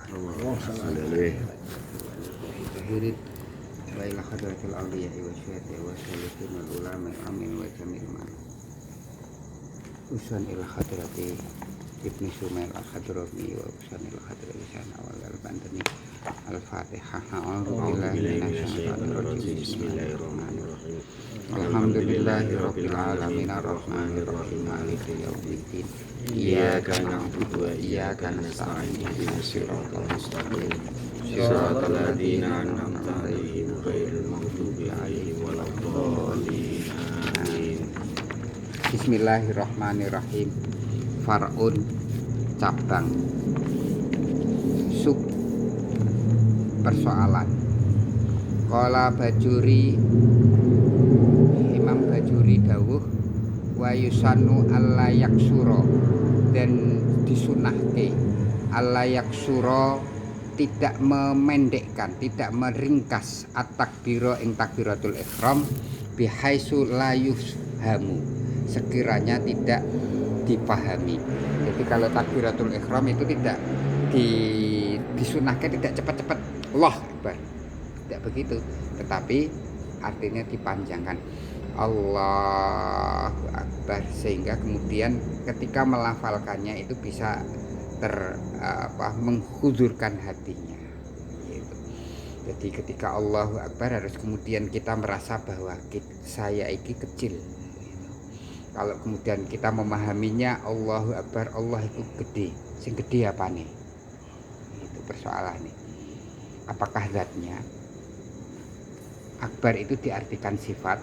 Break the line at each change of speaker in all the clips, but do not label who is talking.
Allahumma shalli alaihi.
Tahirid wa ila hadratil awliya wa syuhada wa salihin wal ulama amin wa jamil man usan ila hadrati ibni Sumail al-Hadrami wa usan ila hadrati sana wal al-Bandani al-Fatihah. A'udzu billahi minasyaitonir rajim. Bismillahirrahmanirrahim. Alhamdulillahirabbil alamin arrahmanir rahim maliki yaumiddin. Iyyaka na'budu wa iyyaka nasta'in ihdinas siratal mustaqim siratal ladzina an'amta 'alaihim ghairil maghdubi 'alaihim waladdallin. Amin. Bismillahirrahmanirrahim. Far'un cabang. Sub persoalan. Qala Bajuri, Imam Bajuri dawuh wa yusannu alla yaksura, dan disunahke alla yaksura tidak memendekkan, tidak meringkas at-takbira ing takbiratul ihram bihaitsu la yufhamu, sekiranya tidak dipahami. Jadi kalau takbiratul ihram itu tidak disunahkan tidak cepat-cepat Allahu Akbar, tidak begitu, tetapi artinya dipanjangkan Allahu Akbar, sehingga kemudian ketika melafalkannya itu bisa menghuzurkan hatinya gitu. Jadi ketika Allahu Akbar harus kemudian kita merasa bahwa saya ini kecil gitu. Kalau kemudian kita memahaminya Allahu Akbar, Allah itu gede. Sing gede apa nih? Itu persoalannya. Apakah zatnya? Akbar itu diartikan sifat.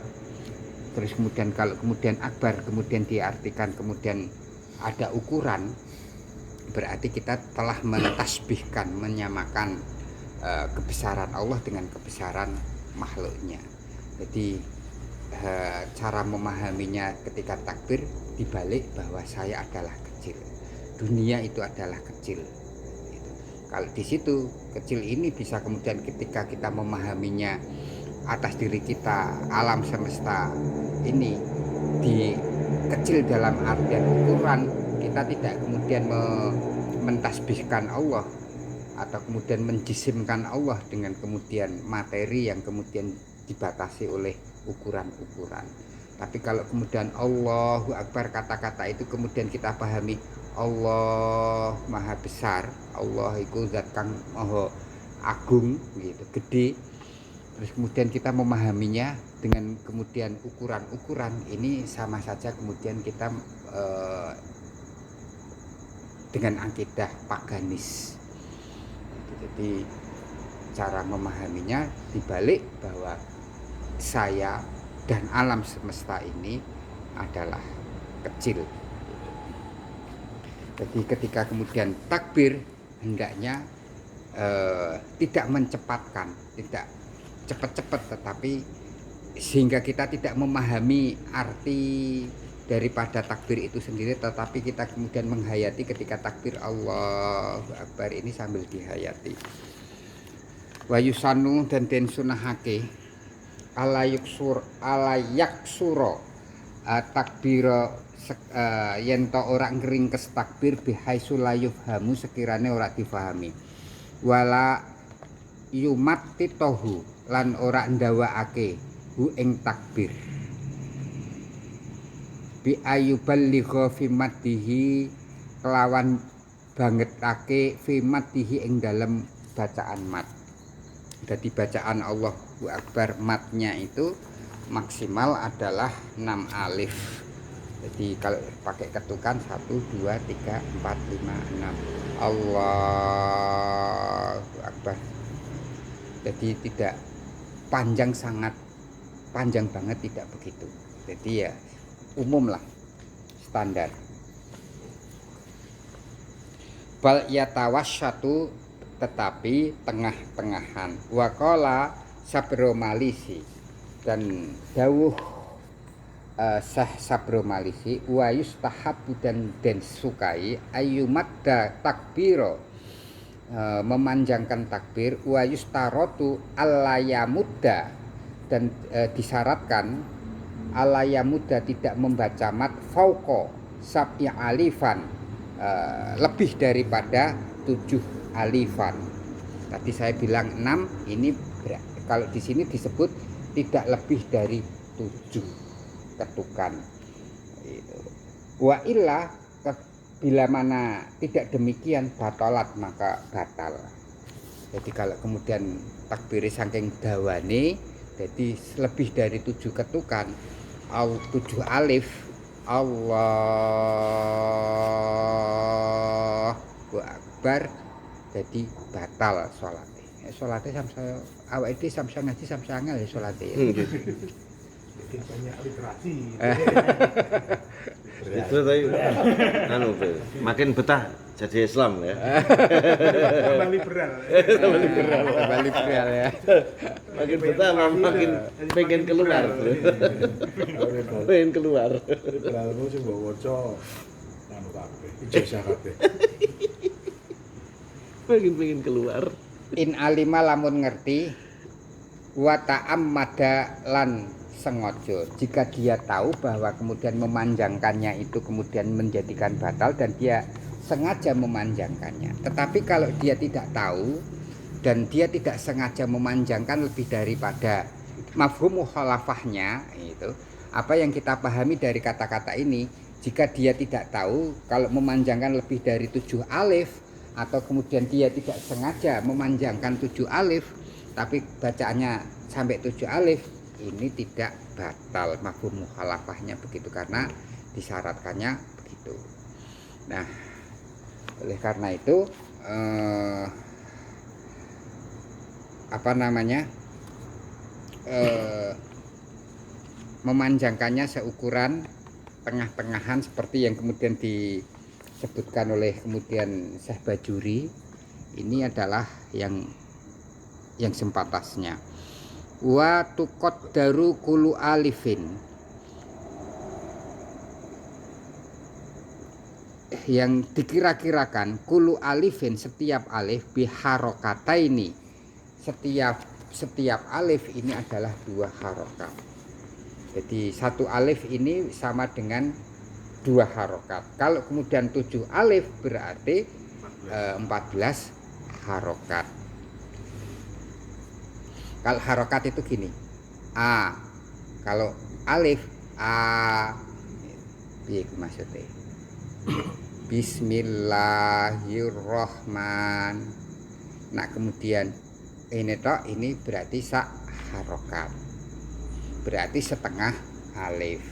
Terus kemudian kalau kemudian akbar kemudian diartikan kemudian ada ukuran, berarti kita telah mentasbihkan, menyamakan kebesaran Allah dengan kebesaran makhluknya. Jadi cara memahaminya ketika takbir dibalik bahwa saya adalah kecil, dunia itu adalah kecil gitu. Kalau di situ kecil ini bisa kemudian ketika kita memahaminya atas diri kita, alam semesta ini di kecil dalam artian ukuran, kita tidak kemudian mentasbihkan Allah atau kemudian menjisimkan Allah dengan kemudian materi yang kemudian dibatasi oleh ukuran-ukuran. Tapi kalau kemudian Allahu Akbar, kata-kata itu kemudian kita pahami Allah maha besar, Allah itu zat kang maha agung gitu, gede. Terus kemudian kita memahaminya dengan kemudian ukuran-ukuran ini sama saja kemudian kita dengan akidah paganis. Jadi cara memahaminya dibalik bahwa saya dan alam semesta ini adalah kecil. Jadi ketika kemudian takbir hendaknya tidak mencepatkan, tidak cepat-cepat, tetapi sehingga kita tidak memahami arti daripada takbir itu sendiri, tetapi kita kemudian menghayati ketika takbir Allahu Akbar ini sambil dihayati. Wa yusanu, dan den sunahake ala yaksura takbira yen ta ora ngringkes takbir bihaitsu la yufhamu, sekirane ora difahami. Wala yumattitahu, lan ora ndawakake hu ing takbir bi ayuballigha fi maddihi, kelawan bangetake fi maddihi ing dalem bacaan mat. Jadi bacaan Allahu Akbar matnya itu maksimal adalah 6 alif. Jadi kalau pakai ketukan 1 2 3 4 5 6 Allahu Akbar. Jadi tidak panjang, sangat panjang banget tidak begitu. Jadi ya umum lah, standar. Bal yatawasyatu, tetapi tengah-tengahan. Waqala Sabro Malisi, dan dawuh Syekh Sabro Malisi, wa yustahabu, dan sukai ayyumadda takbiro, memanjangkan takbir, wa yustarotu allayamudda, dan disyaratkan allayamudda tidak membaca mat fauqa sab'i alifan, lebih daripada 7 alifan. Tadi saya bilang 6, ini kalau di sini disebut tidak lebih dari 7 ketukan. Wa illa, bila mana tidak demikian batalat maka batal. Jadi kalau kemudian takbir saking dawane, jadi lebih dari 7 ketukan, 7 alif, Allahu Akbar, jadi batal sholatnya. Sholatnya sampai awak itu sampai ngaji sampai angel ya sholatnya.
Bikin banyak literasi.
Itu tadi makin betah jadi Islam ya.
Tambah liberal.
Tambah liberal ya.
Makin betah makin pengen keluar. Pengen keluar.
Liberalmu sing mbok waca anu kabeh, ijazah kabeh.
Pengen keluar.
In alima lamun ngerti wa ta'ammada lan sengaja. Jika dia tahu bahwa kemudian memanjangkannya itu kemudian menjadikan batal dan dia sengaja memanjangkannya. Tetapi kalau dia tidak tahu dan dia tidak sengaja memanjangkan lebih daripada mafhum mukhalafahnya, itu apa yang kita pahami dari kata-kata ini, jika dia tidak tahu kalau memanjangkan lebih dari 7 alif atau kemudian dia tidak sengaja memanjangkan 7 alif tapi bacaannya sampai 7 alif, ini tidak batal mafhum mukhalafahnya begitu, karena disyaratkannya begitu. Nah, oleh karena itu memanjangkannya seukuran tengah-tengahan seperti yang kemudian disebutkan oleh kemudian Syekh Bajuri, ini adalah yang sempatasnya. Wa tuqaddaru kullu alifin, yang dikira-kirakan kullu alifin, setiap alif, biharokataini, setiap alif ini adalah 2 harokat. Jadi 1 alif ini sama dengan 2 harokat. Kalau kemudian 7 alif berarti 14 harokat. Kalau harokat itu gini, A. Kalau alif, A. Piye maksudnya? Bismillahirrahman. Nah kemudian ini toh, ini berarti sak harokat. Berarti setengah alif.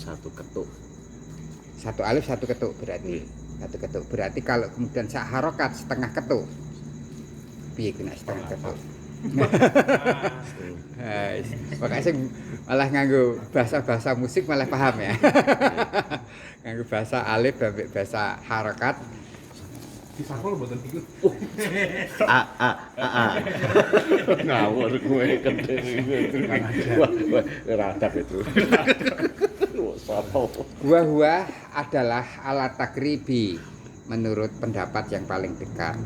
1 ketuk.
1 alif 1 ketuk berarti. 1 ketuk. Berarti kalau kemudian sak harokat setengah ketuk. Piye kena setengah ketuk? Makanya saya malah nganggo bahasa musik malah paham ya. Nganggo bahasa alif sampai bahasa harokat.
Disapol mboten iku.
A. Ngawur gue kendeng. Wah, radap itu.
Huwa adalah alat takribi menurut pendapat yang paling dekat.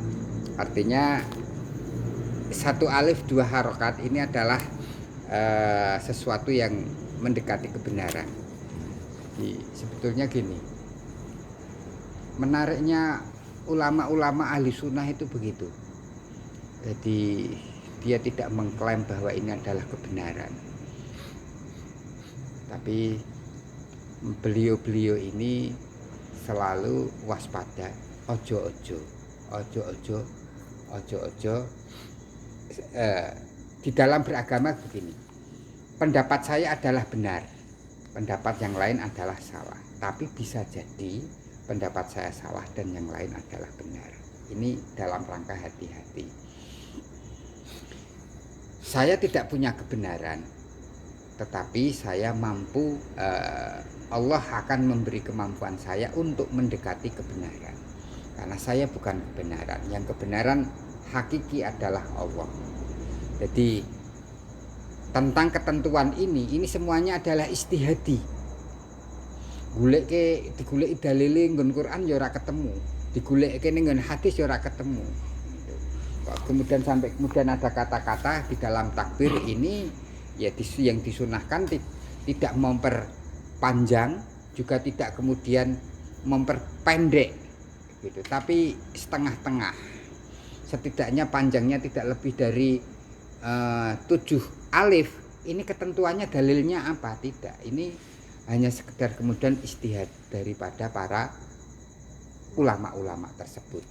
Artinya 1 alif 2 harokat ini adalah sesuatu yang mendekati kebenaran. Jadi, sebetulnya gini, menariknya ulama-ulama ahli sunnah itu begitu. Jadi dia tidak mengklaim bahwa ini adalah kebenaran, tapi beliau-beliau ini selalu waspada, ojo di dalam beragama begini, pendapat saya adalah benar, pendapat yang lain adalah salah, tapi bisa jadi pendapat saya salah dan yang lain adalah benar. Ini dalam rangka hati-hati. Saya tidak punya kebenaran, tetapi saya mampu, Allah akan memberi kemampuan saya untuk mendekati kebenaran. Karena saya bukan kebenaran, yang kebenaran hakiki adalah Allah. Jadi tentang ketentuan ini semuanya adalah istihadi. Digoleki dalile nggon Quran ya ora ketemu, digoleki ning nggon hadis ya ora ketemu. Kemudian sampai kemudian ada kata-kata di dalam takbir ini ya yang disunahkan tidak memperpanjang, juga tidak kemudian memperpendek gitu, tapi setengah-tengah, setidaknya panjangnya tidak lebih dari 7 alif. Ini ketentuannya dalilnya apa? Tidak, ini hanya sekedar kemudian ijtihad daripada para ulama-ulama tersebut,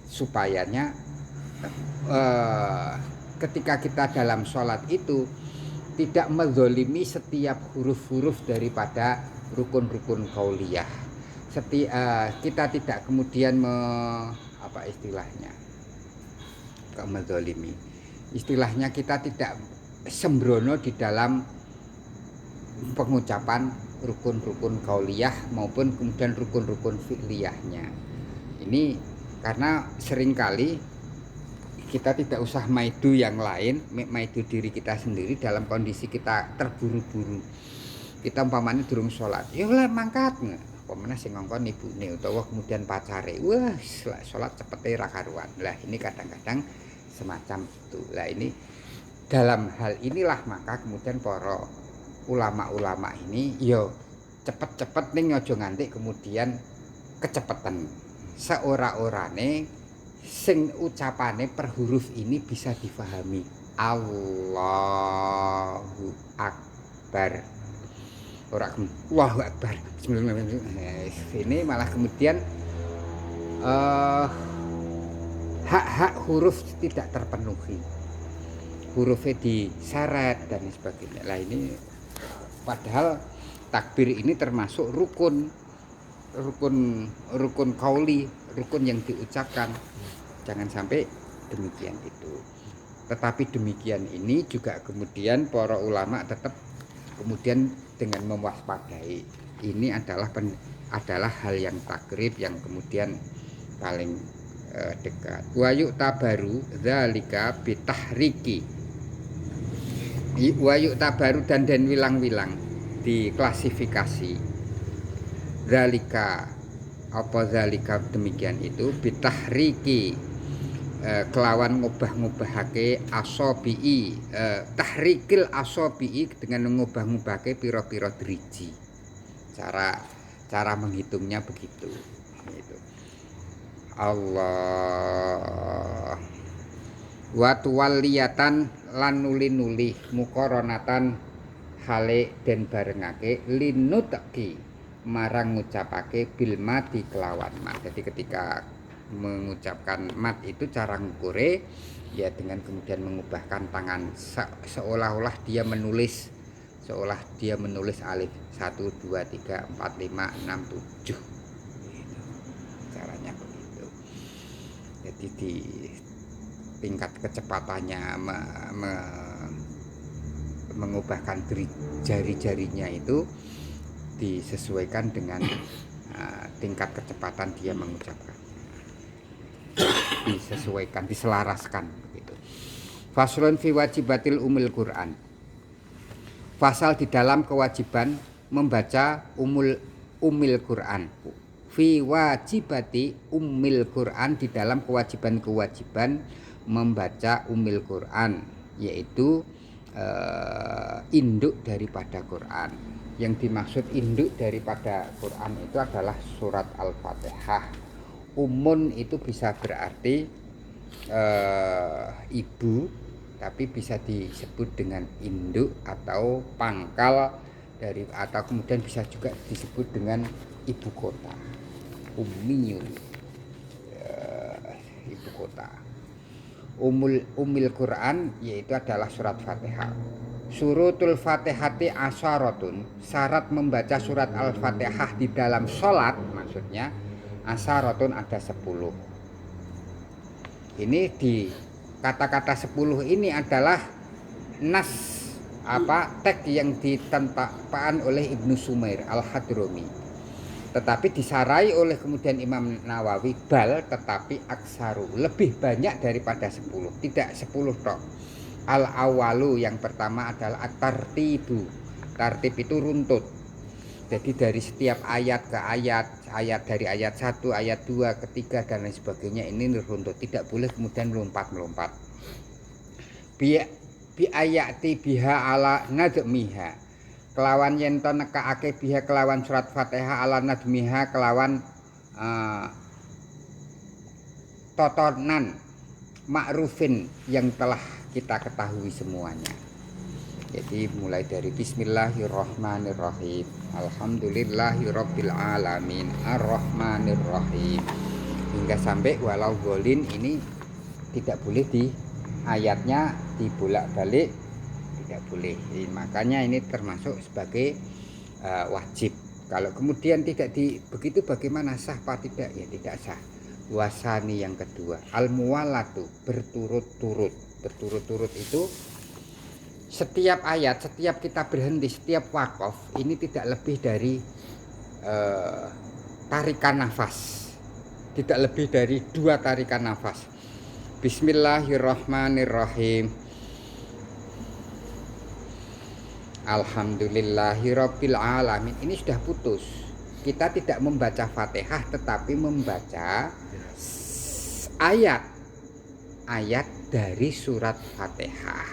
supayanya ketika kita dalam sholat itu tidak menzolimi setiap huruf-huruf daripada rukun-rukun qauliyah. Kita tidak kemudian apa istilahnya, menzolimi, istilahnya kita tidak sembrono di dalam pengucapan rukun-rukun qauliyah maupun kemudian rukun-rukun fi'liyahnya. Ini karena seringkali kita tidak usah maidu yang lain, maidu diri kita sendiri dalam kondisi kita terburu-buru. Kita umpamanya durung sholat, ya lah mangkat, umpamanya sing ngongkon ibune utawa kemudian pacare, wah sholat cepete ra karuan. Lah ini kadang-kadang semacam itu. Lah ini dalam hal inilah maka kemudian para ulama-ulama ini yo cepet-cepet ning aja nganti kemudian kecepetan. Seora-orane sing ucapane per huruf ini bisa difahami. Allahu Akbar. Ora Allahu Akbar. Ini malah kemudian hak-hak huruf tidak terpenuhi. Hurufnya diseret dan sebagainya. Lah ini padahal takbir ini termasuk rukun qauli, rukun yang diucapkan. Jangan sampai demikian itu. Tetapi demikian ini juga kemudian para ulama tetap kemudian dengan mewaspadai. Ini adalah hal yang takrib yang kemudian paling dekat. Wa yu'tabaru dzalika bitahriki. Wa yu'tabaru dan wilang-wilang diklasifikasi. Dzalika apa zalika demikian itu bitahriki kelawan ngubah-ngubahake asabi'i, tahrikil asabi'i dengan mengubah-ngubahake pira-pira driji. Cara menghitungnya begitu. Gitu. Allah wa tuwalliyatan lan nuli-nuli muqaranatan hale den barengake linutqi marang ngucapake bil mati kelawan mat. Jadi ketika mengucapkan mat itu cara ngukure ya dengan kemudian mengubahkan tangan seolah-olah dia menulis alif 1 2 3 4 5 6 7 gitu. Caranya begitu. Jadi di tingkat kecepatannya mengubahkan jari-jarinya itu disesuaikan dengan tingkat kecepatan dia mengucapkan, disesuaikan, diselaraskan begitu. Faslun fi wajibatil umil Quran. Fasal di dalam kewajiban membaca umil Quran. Fi wajibati umil Quran, di dalam kewajiban membaca umil Quran, yaitu induk daripada Quran. Yang dimaksud induk daripada Quran itu adalah surat Al-Fatihah. Umun itu bisa berarti ibu, tapi bisa disebut dengan induk atau pangkal dari, atau kemudian bisa juga disebut dengan ibu kota. Ummiyun, ibu kota. Umil Quran yaitu adalah surat Fatihah. Surutul Fatihati asyaratun, syarat membaca surat Al-Fatihah di dalam sholat, maksudnya asyaratun ada 10. Ini di kata-kata 10 ini adalah nas teks yang ditentapkan oleh Ibnu Sumair Al-Hadrami, tetapi disarai oleh kemudian Imam Nawawi tetapi aksaru, lebih banyak daripada 10, tidak 10 tok. Al-awalu yang pertama adalah at-tartibu. Tartib itu runtut. Jadi dari setiap ayat ke ayat dari ayat 1, ayat 2, ketiga dan lain sebagainya ini runtut. Tidak boleh kemudian melompat-melompat. Bi ayati biha ala nadmiha. Kelawan yen to nekake biha kelawan surat Fatihah ala nadmiha kelawan totonan ma'rufin yang telah kita ketahui semuanya. Jadi mulai dari bismillahirrahmanirrahim, alhamdulillahirabbil alamin, arrahmanirrahim, hingga sampai walau golin. Ini tidak boleh di ayatnya dibolak-balik, tidak boleh. Makanya ini termasuk sebagai wajib. Kalau kemudian tidak begitu, bagaimana sah apa tidak? Ya tidak sah. Wasani yang kedua, al-muwalatu, berturut-turut. Berturut-turut itu setiap ayat, setiap kita berhenti, setiap wakaf ini tidak lebih dari tarikan nafas, tidak lebih dari 2 tarikan nafas. Bismillahirrahmanirrahim, alhamdulillahirabbil alamin. Ini sudah putus. Kita tidak membaca Fatihah tetapi membaca ayat dari surat Fatihah.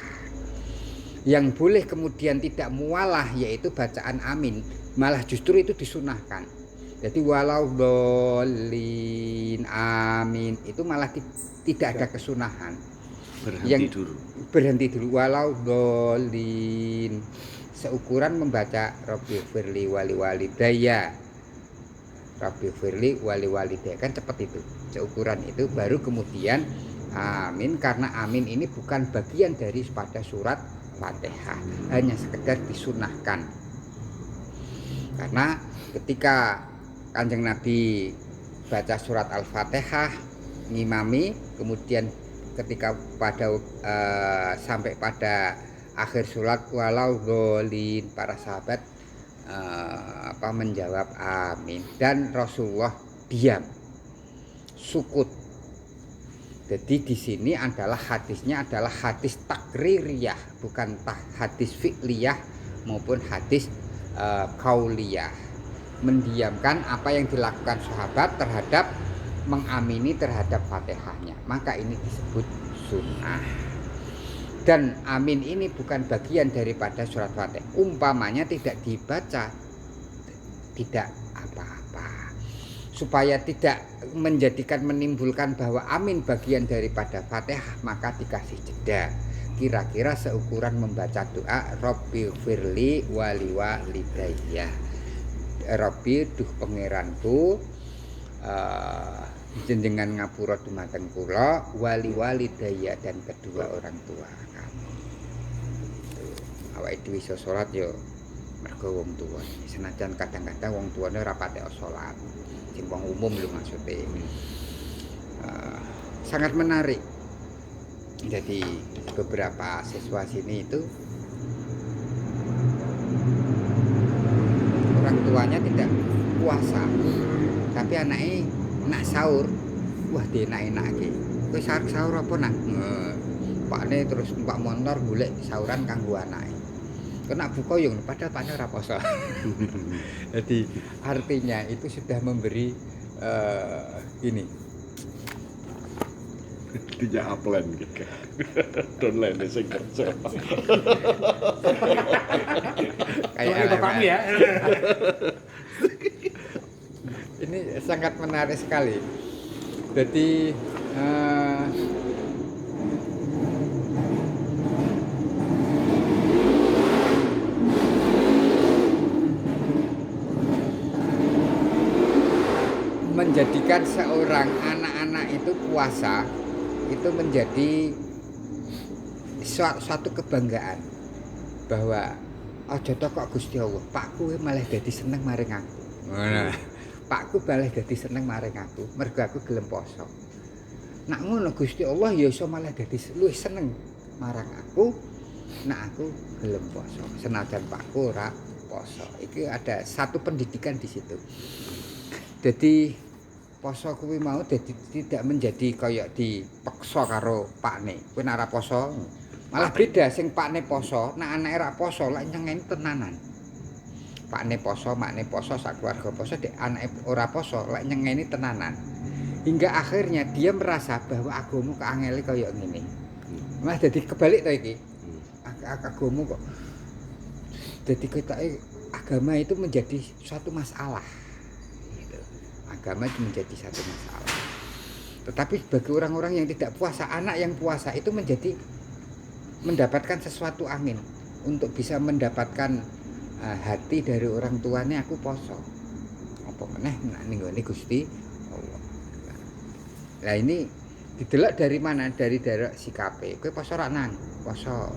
Yang boleh kemudian tidak mualah yaitu bacaan amin, malah justru itu disunahkan. Jadi walau dolin amin itu malah tidak ada kesunahan. Berhenti dulu walau dolin, seukuran membaca Rabbi firli wali walidayya, Rabbi firli wali walidayya, kan cepat itu, seukuran itu baru kemudian amin, karena amin ini bukan bagian dari pada surat Fatihah, hanya sekedar disunahkan. Karena ketika Kanjeng Nabi baca surat Al-Fatihah ngimami, kemudian ketika pada sampai pada akhir surat walau dolin, para sahabat menjawab amin, dan Rasulullah diam, sukut. Jadi di sini adalah hadisnya adalah hadis takririyah, bukan hadis fi'liyah maupun hadis kauliyah. Mendiamkan apa yang dilakukan sahabat terhadap mengamini terhadap Fatihahnya, maka ini disebut sunnah. Dan amin ini bukan bagian daripada surat Fatihah. Umpamanya tidak dibaca, tidak apa-apa. Supaya tidak menimbulkan bahwa amin bagian daripada Fatihah, maka dikasih jeda. Kira-kira seukuran membaca doa Rabbi firli wali walidayya. Rabbi duh pangeranku, jenengan ngapura dumateng kula, wali walidayya, dan kedua orang tua kami. Awake dhewe iso salat yo mergo wong tuwa. Senajan kadang-kadang wong tuane ora patek salat. Sing wong umum lho maksudnya. Sangat menarik. Jadi beberapa siswa sini itu orang tuanya tidak puasa, tapi anaknya nak sahur. Wah, dia enak iki. Kowe sahur apa nak? Pakne terus numpak motor golek sahuran kanggo anake. Kena buka yung padahal pakne ora poso. Jadi artinya itu sudah memberi ini.
Tidak upline gitu. Downline sing kerja.
Kayak
bapakmu ya.
Ini sangat menarik sekali. Jadi menjadikan seorang anak-anak itu puasa itu menjadi suatu kebanggaan bahwa aja kok Gusti Allah, Pakku malah dadi seneng maring aku. Pakku malah dadi seneng maring aku, mergo aku gelem poso. Nak ngono Gusti Allah ya iso malah dadi luwih seneng marang aku, nak aku gelem poso. Senajan Pakku ora poso. Iki ada satu pendidikan di situ. Jadi poso kuwi mau dadi tidak menjadi kaya dipaksa karo pakne. Kowe nek ora poso, malah beda sing pakne poso, nek anake ora poso lak nyengeni tenanan. Pakne poso, makne poso, sak keluarga poso, dek anake ora poso lak nyengeni tenanan. Hingga akhirnya dia merasa bahwa agamu keangele kaya ngene. Malah dadi kebalik to iki. Agamu kok dadi ketoke agama itu menjadi suatu masalah. Agama itu menjadi satu masalah. Tetapi bagi orang-orang yang tidak puasa, anak yang puasa itu mendapatkan sesuatu angin untuk bisa mendapatkan hati dari orang tuanya, aku poso. Apa meneh ning nggone Gusti Allah. Nah ini didelok dari mana? Dari sikape. Kowe poso ra nang? Poso.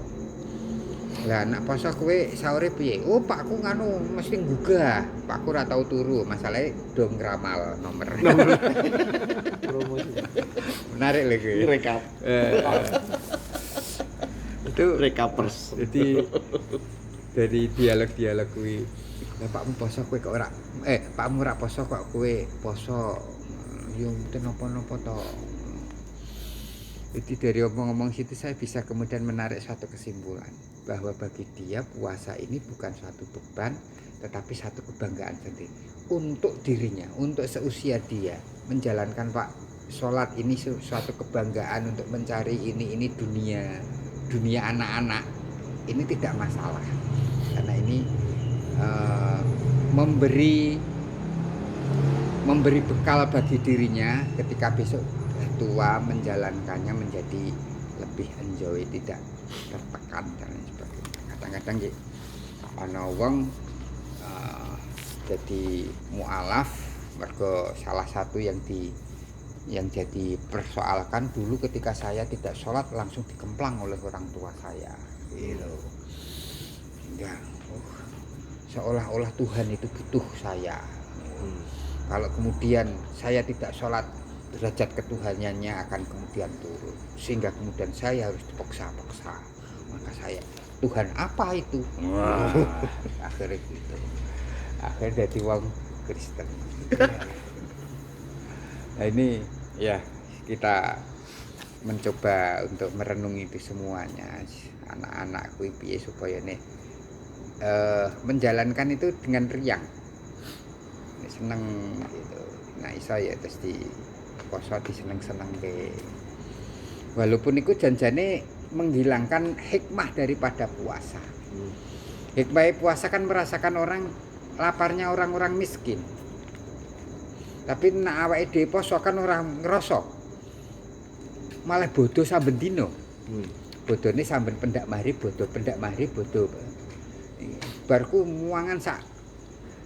Lah anak poso kowe sahure piye? Oh, Pakku nganu mesti nggugah. Pakku ora tau turu, masalahe do ngramal nomor.
Promosi.
Menarik lho kowe.
Rekap.
Itu
Rekapers.
jadi dari dialog-dialog kuwi. Lah Pakmu poso kowe kok ora Pakmu ora poso kok kowe poso. Yo mboten napa-napa to. Jadi dari omong-omong situ saya bisa kemudian menarik suatu kesimpulan bahwa bagi dia puasa ini bukan suatu beban tetapi satu kebanggaan sendiri untuk dirinya, untuk seusia dia menjalankan sholat ini suatu kebanggaan untuk mencari ini dunia anak-anak ini tidak masalah karena ini memberi bekal bagi dirinya ketika besok tua menjalankannya menjadi lebih enjoy, tidak tertekan dan lain sebagainya. Kadang-kadang ana wong jadi mualaf mergo salah satu yang jadi persoalkan dulu ketika saya tidak sholat langsung dikemplang oleh orang tua saya gitu. Sehingga seolah-olah Tuhan itu butuh saya. Kalau kemudian saya tidak sholat derajat ketuhanannya akan kemudian turun sehingga kemudian saya harus dipaksa-paksa, maka saya Tuhan apa itu? Wah, akhirnya gitu, akhirnya jadi wong Kristen. Nah ini ya kita mencoba untuk merenungi itu semuanya anak-anak kuwi piye supaya nih menjalankan itu dengan riang, seneng gitu. Nah iso ya terus di poso diseneng-seneng ke. Walaupun itu janjane menghilangkan hikmah daripada puasa. Hikmah puasa kan merasakan laparnya orang-orang miskin. Tapi nek awake dhewe poso kan ora ngrasa. Malah bodoh saben dino. Bodone samben pendak maghrib bodoh. Barku muangan sak.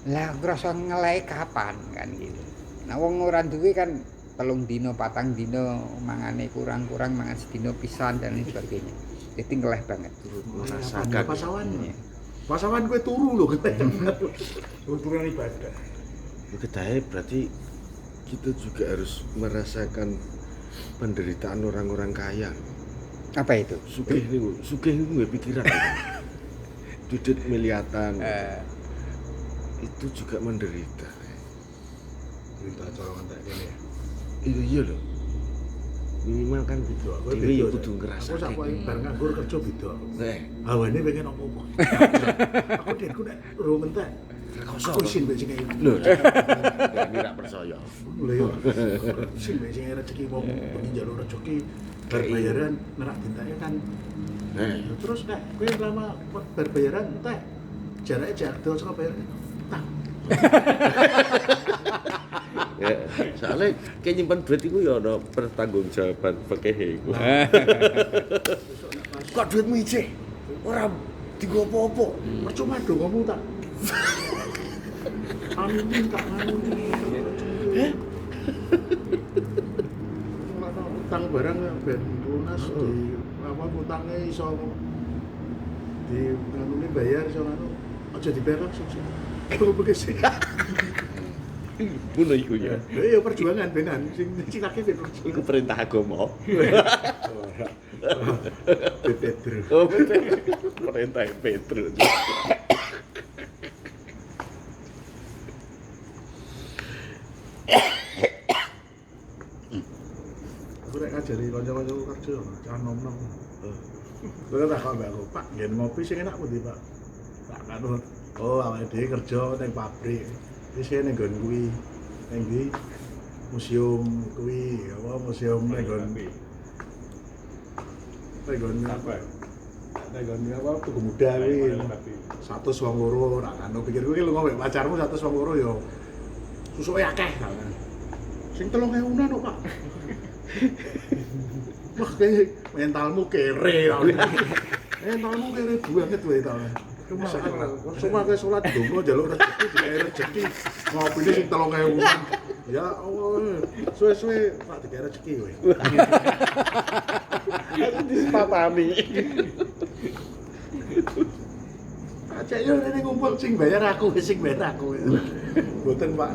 Lah ngrasa ngelai kapan kan gitu. Nah wong ora duwe kan 3 dino 4 dino mangane kurang-kurang mangan sedino pisan dan lain sebagainya. Jadi ngeleh banget.
Merasakan
Pasawan gue turu loh turunan ibadah.
Kedae berarti kita juga harus merasakan penderitaan orang-orang kaya.
Apa itu?
Sugih niku pikiran. Dudut miliatan. Itu juga menderita.
Minta colongan tak kene.
Iya loh. Minimal kan gitu. Dhewe ya kudu ngrasake.
Aku sak koyo bar nganggur kerja beda. Hawane pengen opo-opo. Aku dekku nek ro mentek. Aku isin mbek sing
Lho. Ini rak percaya.
Lho yo. Sing mbek sing rezeki wong pengen njaluk rezeki bar bayaran nerak dintake kan. Terus nek kowe lama bar bayaran entek. Jarake jarak dawa saka bayar. Utang.
Ya, soalnya kayak nyimpan duit itu ya ada pertanggungjawaban pakai iku. Kok duitmu ijek? Ora digo apa-apa.
Percuma dong ngomong tak. Amin tak nganu. Utang barang ben lunas di apa utangnya iso di nganune bayar iso anu aja dibayar langsung sih. Kalau begitu
Bunuh iku ya.
iya perjuangan benan sing cilake ben
Iku perintah agama.
Petru.
Oh, perintah Petrus.
Aku nek ngajari kanca-kancaku kerja cah nom-nom. Kowe tak kok mbak aku, Pak, nggen ngopi sing enak pundi, Pak? Tak kanut. Oh, awake dhewe kerja ning pabrik. Wis ning nggon kuwi. Ning ndi? Museum kuwi, apa museum ning nggon. Ning nggon apa? Ning nggon apa tuku muda kuwi. 100 wong loro, nak anu pikir kuwi lu ngombe pacarmu 100 wong loro ya. Susuke akeh kan. Sing 3.000-an kok, Pak. Wah, kayak mentalmu kere. Mentalmu kere banget kowe ta. Cuma kayak sholat dongo jaluk rezeki ngopi ini sing 3.000. Ya Allah, suwe-suwe tak dikira rezeki kowe.
Aku disepakami.
Acak yo ini ngumpul sing bayar aku. Mboten Pak.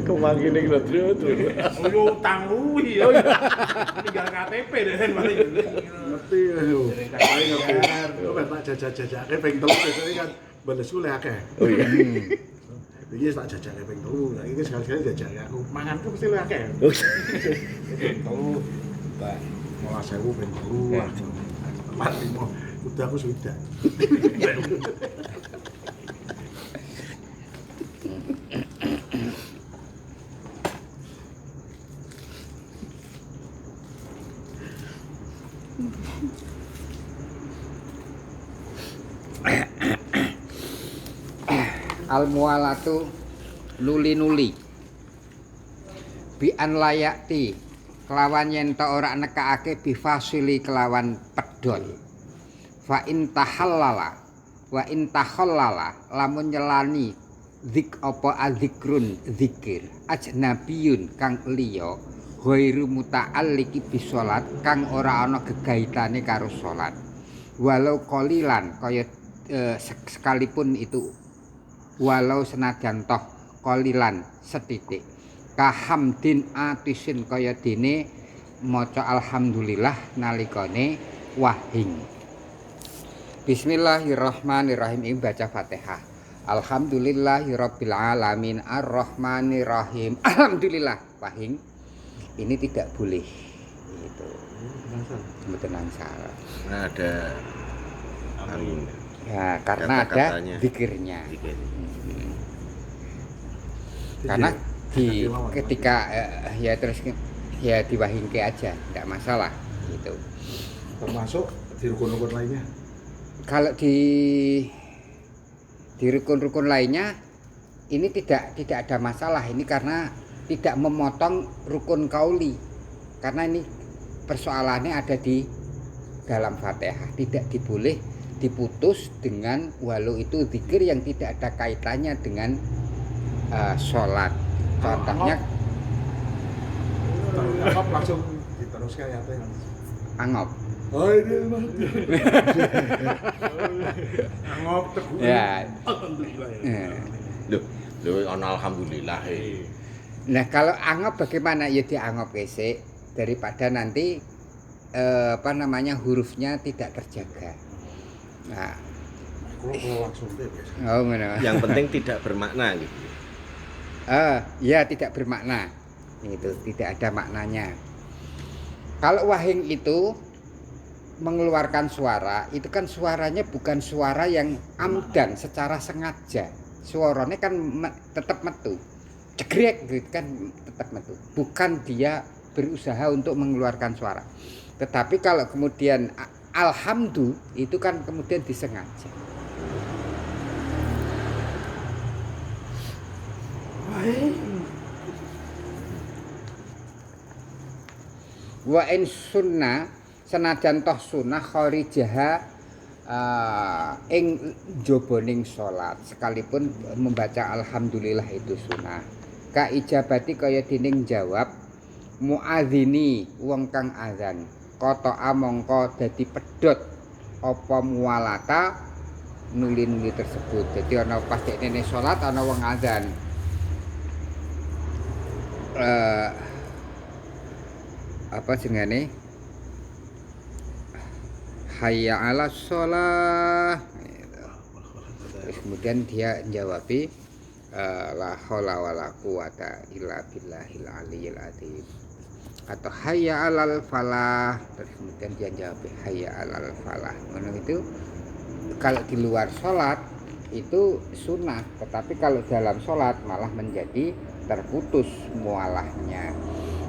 Kemangine lho, Tru.
Yo utang kuwi. Tinggal KTP deh paling.
Ngerti yo. Paling ngebayar. Kok tak jajak-jajake ping 3 besok kan balesku le akeh.
Oh iya.
Iki tak jajake ping 3. Lah iki sekali-sekali jajake aku. Manganku mesti le akeh. Ping 3. Tak 15.000 ping 3. Tempat 5. Udah aku sudah.
Al-mualatu nuli-nuli bi an layati kelawan yen ta ora nekake bifasili kelawan pedhol fa in tahallala wa in takhallala lamun nyelani zik apa azikrun zikir ajnabiyun kang liya ghairu muta'alliki bisolat kang ora ana gegaitane karo salat walau qalilan kaya sekalipun itu walau senajan toh qalilan setitik kahamdin atisin kaya dene maca alhamdulillah nalikane wahing. Bismillahirrahmanirrahim. Baca Fatihah. Alhamdulillahirabbil alamin arrahmanirrahim. Alhamdulillah wahing. Ini tidak boleh. Itu. Mboten salah.
Nah, ada amin.
Ya, karena ada zikirnya. Karena ketika ya terus ya diwahingke aja, tidak masalah gitu.
Termasuk di rukun-rukun lainnya.
Kalau di rukun-rukun lainnya ini tidak ada masalah ini karena tidak memotong rukun kauli. Karena ini persoalannya ada di dalam Fatihah, tidak diboleh diputus dengan walau itu zikir yang tidak ada kaitannya dengan sholat. Contohnya
Angop langsung diteruskan ya teh.
angop.
Oh ini mah. Angop teguh.
Ya.
Alhamdulillah ya.
Lho ana alhamdulillah.
Nah, kalau angop bagaimana? Ya diangop kesik daripada nanti hurufnya tidak terjaga. Nah,
kalau langsung deh biasa.
oh ngono.
Yang penting tidak bermakna gitu.
Ya tidak bermakna. Itu tidak ada maknanya. Kalau wahing itu mengeluarkan suara, itu kan suaranya bukan suara yang amdan secara sengaja. Suaranya kan tetap metu. Cegrek gitu kan tetap metu. Bukan dia berusaha untuk mengeluarkan suara. Tetapi kalau kemudian alhamdulillah itu kan kemudian disengaja. Wa in sunnah senajan toh sunnah kharijaha ing joboning salat sekalipun membaca alhamdulillah itu sunnah. Ka ijabati kaya dening jawab muadzini wong kang azan kota amongko dadi pedhot apa mualata nuli-nuli tersebut. Jadi ana pas dekne salat ana wong azan. Apa jenenge? Hayya 'alas shalah. Terus kemudian dia jawabi la haula wala quwata illa billahil aliyil azim. Atau hayya 'alal falah. Terus kemudian dia jawab hayya 'alal falah. Ngono itu kalau di luar salat itu sunnah, tetapi kalau dalam salat malah menjadi terputus mualahnya.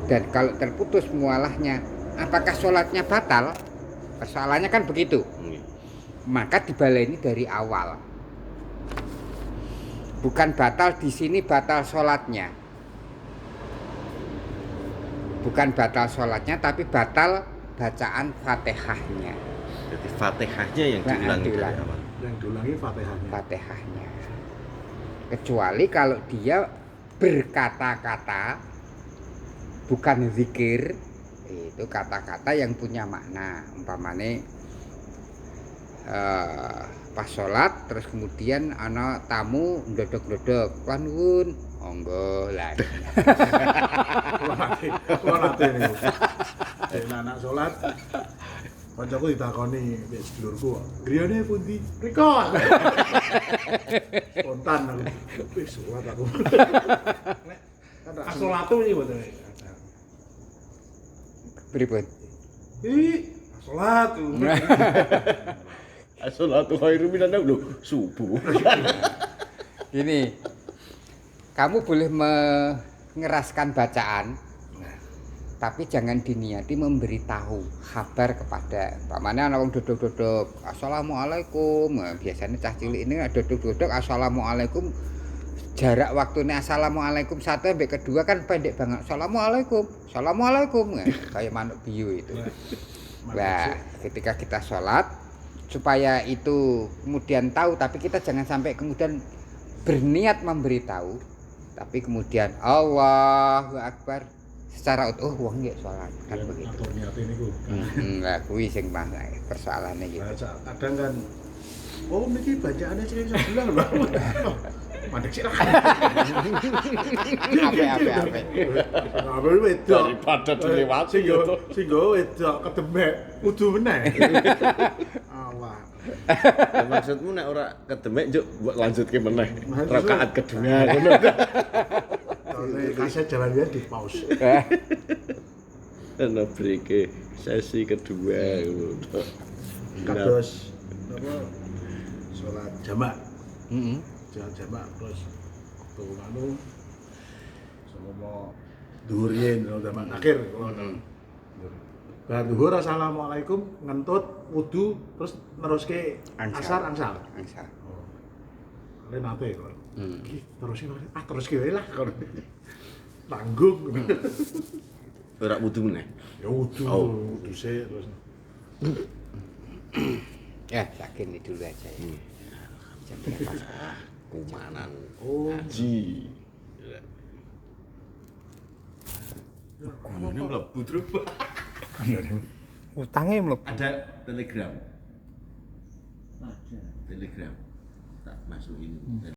Dan kalau terputus mualahnya, apakah sholatnya batal? Persoalannya kan begitu. Maka dibaleni dari awal. Bukan batal di sini batal sholatnya. bukan batal sholatnya tapi batal bacaan Fatihahnya.
Jadi Fatihahnya yang
Nah,
diulangi dari
diulangi.
awal.
Yang diulangi Fatihahnya.
Fatihahnya. Kecuali kalau dia berkata-kata bukan zikir, itu kata-kata yang punya makna. Umpamane pas sholat terus kemudian ana tamu ndodok-ndodok lan nuwun monggo lah.
Kulo nate niku. Anak sholat kancaku ditakoni mbek sedulurku, "Griyane pundi?" "Mriko." Spontan aku. Wis sholat aku. Nek kan ra
Asolatu ini betul.
Pripun?
Sholat tuh.
As-salatu khairum minan naum lho, subuh.
Gini, kamu boleh mengeraskan bacaan, tapi jangan diniati memberitahu kabar kepada pamannya ana wong dodok-dodok assalamualaikum. Nah, biasanya cah cilik ini dodok-dodok assalamualaikum, jarak waktunya assalamualaikum satu sampai kedua kan pendek banget, assalamualaikum assalamualaikum. Nah, kayak manuk biu itu. Nah, ketika kita sholat supaya itu kemudian tahu, tapi kita jangan sampai kemudian berniat memberitahu, tapi kemudian Allahu Akbar secara wong nggih sholat kan begitu.
atur niate niku.
Lah kuwi sing persoalannya gitu.
Kadang kan niki bacaannya sing sebelah lho. Mandek sih lah.
Ape.
Apa wedok
Daripada dilewati
sing go wedok kedemek kudu meneh. Allah.
Ya, maksudmu nek ora kedemek njuk mbok lanjutke meneh.
Maksud-
Rakaat kedua ngono.
Soale kaset jalannya di pause.
Ana break sesi kedua ngono.
Kados apa salat jamak.
Heeh.
Jalan jamak terus tuh anu sama dhuwur yen jamak akhir kalau bar dhuwur assalamualaikum ngentut wudu terus neruske asar angsal.
Angsal.
Kalian nate kok.
Hmm.
Teruske wae lah kalau tanggung.
Ora wudu meneh.
Ya wudu,
Oh.
wudu sih terus.
Ya, yakin dulu aja ya. Jam berapa?
Kumanan.
Oh,
Haji. Ini mlebu terus.
Utangnya mlebu.
Ada telegram. Telegram. Tak masukin.